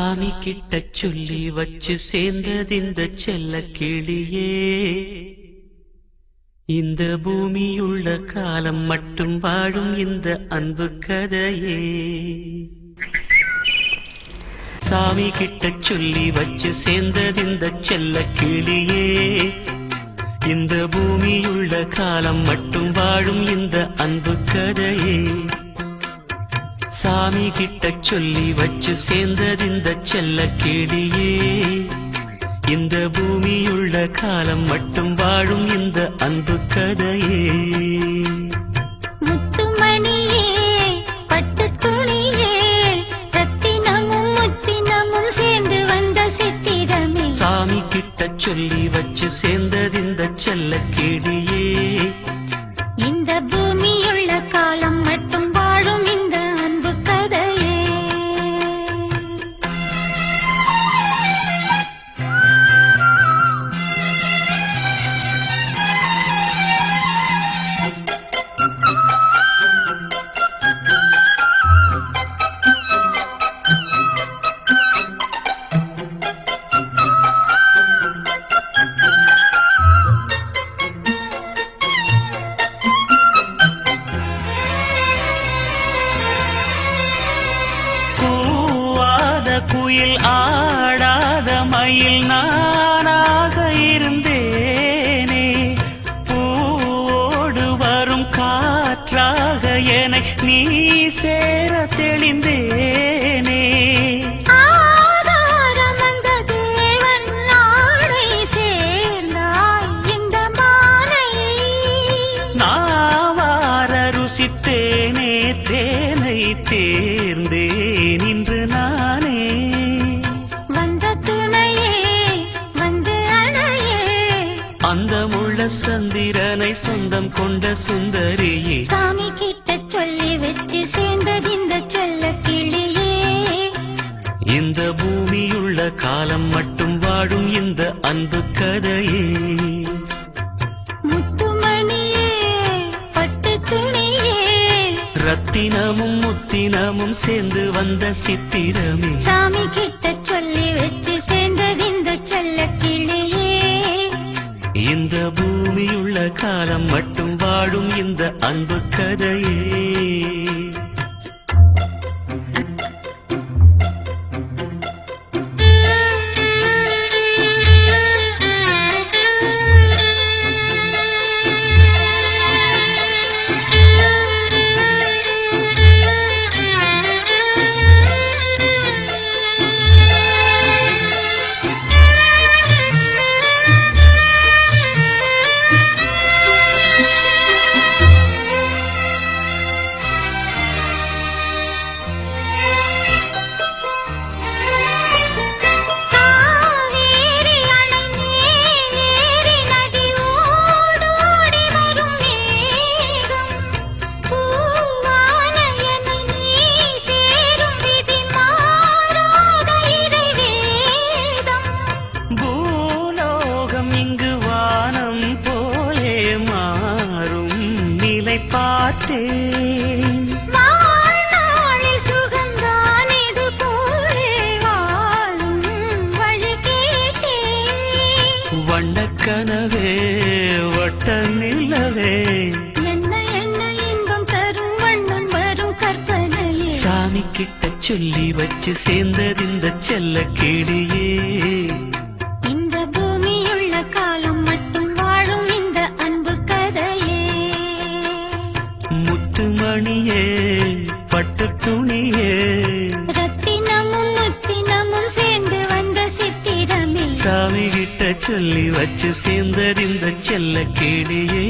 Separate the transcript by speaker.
Speaker 1: சாமி கிட்ட சொல்லி வச்சு சேர்ந்ததிந்த செல்ல கிளியே, இந்த பூமியுள்ள காலம் மட்டும் வாழும் இந்த அன்பு கதையே. சாமி கிட்ட சொல்லி வச்சு சேர்ந்ததிந்த செல்ல கிளியே, இந்த பூமியுள்ள காலம் மட்டும் வாழும் இந்த அன்பு கதையே. சாமி கிட்ட சொல்லி வச்சு சேர்ந்ததிந்த செல்ல கிளியே, இந்த பூமியுள்ள காலம் மட்டும் வாழும் இந்த அன்பு கதையே.
Speaker 2: முத்துமணியே பட்டு துணியே, ரத்தினமும் முத்தினமும் சேர்ந்து வந்த சித்திரமே.
Speaker 1: சாமி கிட்ட சொல்லி வச்சு சேர்ந்ததிந்த செல்ல கிளியே,
Speaker 2: இந்த பூமியுள்ள காலம் மட்டும் வாழும் இந்த அன்பு கதையே.
Speaker 1: குயில் ஆடாத மயில் நானாக இருந்தேனே, பூவோடு வரும் காற்றாக என நீ சேர தெளிந்தேனே.
Speaker 2: ஆதாரம் அந்த தேவன் நாடை சேர்ந்தாய் இந்த மாலை,
Speaker 1: நாவார ருசித்தேனே தேனை தேர்ந்தேன் இன்று நானே. அந்தமுள்ள சந்திரனை சொந்தம் கொண்ட சுந்தரியே,
Speaker 2: சாமி கிட்ட சொல்லி வச்சு சேர்ந்ததிந்த செல்ல கிளியே,
Speaker 1: இந்த பூமியுள்ள காலம் மட்டும் வாழும் இந்த அன்பு கதையே.
Speaker 2: முத்துமணியே பட்டு துணியே,
Speaker 1: ரத்தினமும் முத்தினமும் சேர்ந்து வந்த சித்திரமே.
Speaker 2: சாமி கிட்ட சொல்லி வச்சு சேர்ந்ததிந்த செல்ல கிளியே,
Speaker 1: இந்த பூமியுள்ள காலம் மட்டும் வாழும் இந்த அன்பு கதையே.
Speaker 2: வாழ்நாளில் சுகந்தான் இது போலே வாழும் வழி கேட்டேன்.
Speaker 1: வண்ணக்கனவே வட்ட நிலவே,
Speaker 2: என்ன என்ன இன்பம் தரும் வண்ணம் வரும் கற்பனையே.
Speaker 1: சாமி கிட்ட சொல்லி வச்சு சேர்ந்ததிந்த செல்ல கிளியே,
Speaker 2: இந்த பூமியுள்ள காலம் மட்டும் வாழும் இந்த அன்பு கதையே.
Speaker 1: முத்துமணியே பட்டு துணியே,
Speaker 2: ரத்தினமும் முத்தினமும் சேர்ந்து வந்த சித்திரமே.
Speaker 1: சாமி கிட்ட சொல்லி வச்சு சேர்ந்ததிந்த செல்ல கிளியே.